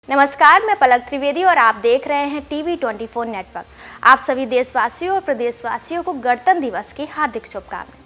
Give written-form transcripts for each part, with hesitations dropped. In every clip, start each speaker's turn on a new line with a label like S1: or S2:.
S1: नमस्कार, मैं पलक त्रिवेदी और आप देख रहे हैं टीवी 24 नेटवर्क। आप सभी देशवासियों और प्रदेशवासियों को गणतंत्र दिवस की हार्दिक शुभकामनाएं।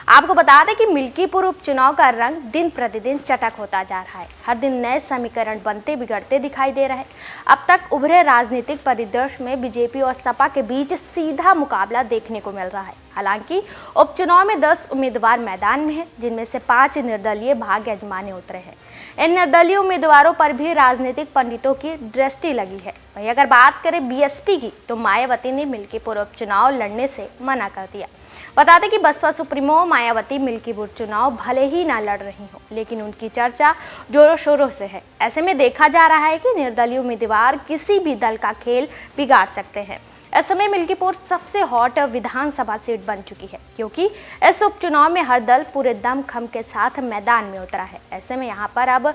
S1: आपको बता दें कि मिल्कीपुर उपचुनाव का रंग दिन प्रतिदिन चटक होता जा रहा है। हर दिन नए समीकरण बनते बिगड़ते दिखाई दे रहे हैं। अब तक उभरे राजनीतिक परिदृश्य में बीजेपी और सपा के बीच सीधा मुकाबला देखने को मिल रहा है। हालांकि उपचुनाव में 10 उम्मीदवार मैदान में हैं, जिनमें से 5 निर्दलीय भाग्य आजमाने उतरे हैं। इन निर्दलीय उम्मीदवारों पर भी राजनीतिक पंडितों की दृष्टि लगी है। वहीं अगर बात करें बीएसपी की, तो मायावती ने मिल्कीपुर उपचुनाव लड़ने से मना कर दिया। बता दें कि बसपा सुप्रीमो मायावती मिल्कीपुर चुनाव भले ही ना लड़ रही हो, लेकिन उनकी चर्चा जोरों शोरों से है। ऐसे में देखा जा रहा है कि निर्दलीय उम्मीदवार किसी भी दल का खेल बिगाड़ सकते हैं। इस समय मिल्कीपुर सबसे हॉट विधानसभा सीट बन चुकी है, क्योंकि इस उपचुनाव में हर दल पूरे दमखम के साथ मैदान में उतरा है। ऐसे में यहाँ पर अब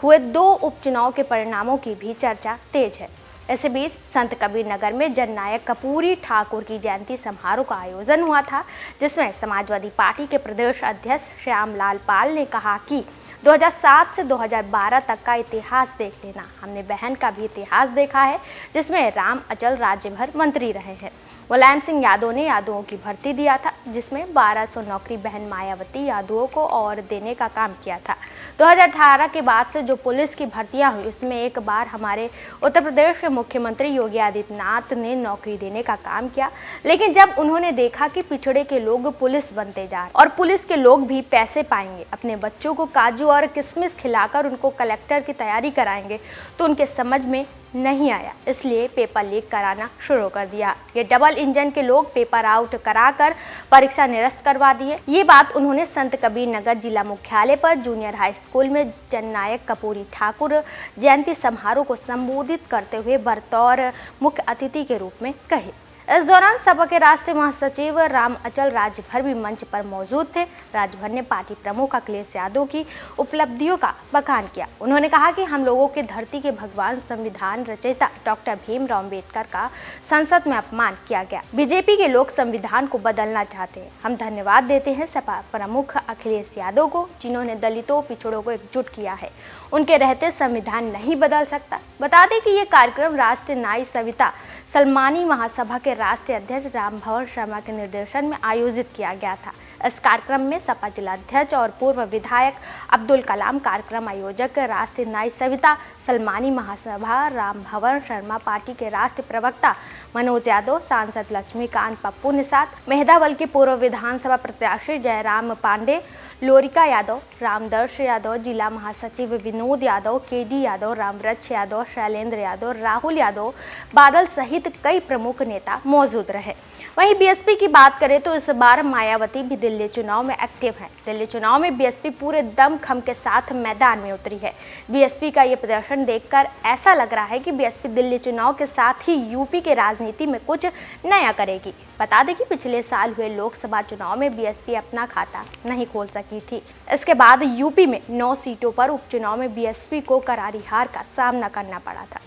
S1: हुए 2 उपचुनाव के परिणामों की भी चर्चा तेज है। इसी बीच संत कबीर नगर में जननायक कर्पूरी ठाकुर की जयंती समारोह का आयोजन हुआ था, जिसमें समाजवादी पार्टी के प्रदेश अध्यक्ष श्यामलाल पाल ने कहा कि 2007 से 2012 तक का इतिहास देख लेना। हमने बहन का भी इतिहास देखा है, जिसमें राम अचल राज्य भर मंत्री रहे हैं। मुलायम सिंह यादव ने यादवों की भर्ती दिया था, जिसमें 1200 नौकरी बहन मायावती यादवों को और देने का काम किया था। 2018 के बाद से जो पुलिस की भर्तियां हुई, उसमें एक बार हमारे उत्तर प्रदेश के मुख्यमंत्री योगी आदित्यनाथ ने नौकरी देने का काम किया। लेकिन जब उन्होंने देखा कि पिछड़े के लोग पुलिस बनते जा रहे और पुलिस के लोग भी पैसे पाएंगे, अपने बच्चों को काजू और किशमिश खिलाकर उनको कलेक्टर की तैयारी कराएंगे, तो उनके समझ में नहीं आया। इसलिए पेपर लीक कराना शुरू कर दिया। ये डबल इंजन के लोग पेपर आउट कराकर परीक्षा निरस्त करवा दिए। ये बात उन्होंने संत कबीर नगर जिला मुख्यालय पर जूनियर हाई स्कूल में जननायक कर्पूरी ठाकुर जयंती समारोह को संबोधित करते हुए बतौर मुख्य अतिथि के रूप में कही। इस दौरान सपा के राष्ट्रीय महासचिव राम अचल राज्यभर भी मंच पर मौजूद थे। राज्यभर ने पार्टी प्रमुख अखिलेश यादव की उपलब्धियों का बखान किया। उन्होंने कहा कि हम लोगों के धरती के भगवान संविधान रचयिता डॉक्टर भीमराव अम्बेडकर का संसद में अपमान किया गया। बीजेपी के लोग संविधान को बदलना चाहते हैं। हम धन्यवाद देते हैं सपा प्रमुख अखिलेश यादव को, जिन्होंने दलितों पिछड़ों को एकजुट किया है। उनके रहते संविधान नहीं बदल सकता। बता दें कि ये कार्यक्रम राष्ट्रीय न्याय सविता सलमानी महासभा के राष्ट्रीय अध्यक्ष राम भवर शर्मा के निर्देशन में आयोजित किया गया था। इस कार्यक्रम में सपा जिलाध्यक्ष और पूर्व विधायक अब्दुल कलाम, कार्यक्रम आयोजक राष्ट्रीय न्याय सविता सलमानी महासभा राम भवर शर्मा, पार्टी के राष्ट्रीय प्रवक्ता मनोज यादव, सांसद लक्ष्मीकांत पप्पू निषाद, मेहदावल के पूर्व विधानसभा प्रत्याशी जयराम पांडे, लोरिका यादव, रामदर्श यादव, जिला महासचिव विनोद यादव, केडी यादव, रामवृक्ष यादव, शैलेंद्र यादव, राहुल यादव, बादल सहित कई प्रमुख नेता मौजूद रहे। वहीं बीएसपी की बात करें तो इस बार मायावती भी दिल्ली चुनाव में एक्टिव है। दिल्ली चुनाव में बीएसपी पूरे दमखम के साथ मैदान में उतरी है। बीएसपी का ये प्रदर्शन देखकर ऐसा लग रहा है कि बीएसपी दिल्ली चुनाव के साथ ही यूपी के राजनीति में कुछ नया करेगी। बता दें कि पिछले साल हुए लोकसभा चुनाव में बीएसपी अपना खाता नहीं खोल सकी थी। इसके बाद यूपी में 9 सीटों पर उपचुनाव में बीएसपी को करारी हार का सामना करना पड़ा था।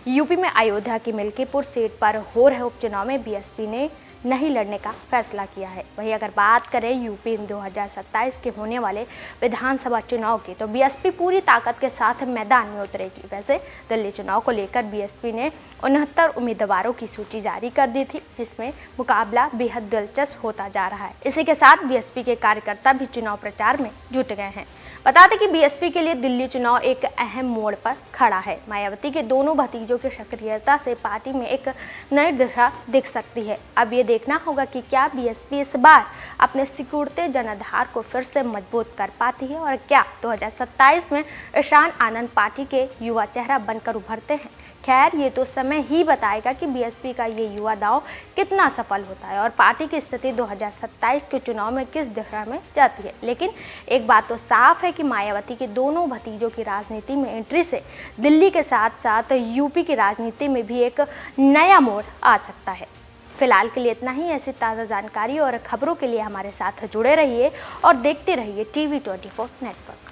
S1: यूपी में अयोध्या की मिल्कीपुर सीट पर हो रहे उपचुनाव में बीएसपी ने नहीं लड़ने का फैसला किया है। वहीं अगर बात करें यूपी में 2027 के होने वाले विधानसभा चुनाव की, तो बीएसपी पूरी ताकत के साथ मैदान में उतरेगी। वैसे दिल्ली चुनाव को लेकर बीएसपी ने 69 उम्मीदवारों की सूची जारी कर दी थी, जिसमें मुकाबला बेहद दिलचस्प होता जा रहा है। इसी के साथ बीएसपी के कार्यकर्ता भी चुनाव प्रचार में जुट गए हैं। बता दें कि बीएसपी के लिए दिल्ली चुनाव एक अहम मोड़ पर खड़ा है। मायावती के दोनों भतीजों की सक्रियता से पार्टी में एक नई दिशा दिख सकती है। अब ये देखना होगा कि क्या बीएसपी इस बार अपने सिकुड़ते जनाधार को फिर से मजबूत कर पाती है, और क्या 2027 में ईशान आनंद पार्टी के युवा चेहरा बनकर उभरते हैं। खैर, ये तो समय ही बताएगा कि बीएसपी का ये युवा दांव कितना सफल होता है और पार्टी की स्थिति 2027 के चुनाव में किस दिशा में जाती है। लेकिन एक बात तो साफ है कि मायावती के दोनों भतीजों की राजनीति में एंट्री से दिल्ली के साथ साथ यूपी की राजनीति में भी एक नया मोड़ आ सकता है। फिलहाल के लिए इतना ही। ऐसी ताज़ा जानकारी और खबरों के लिए हमारे साथ जुड़े रहिए और देखते रहिए टीवी 24 नेटवर्क।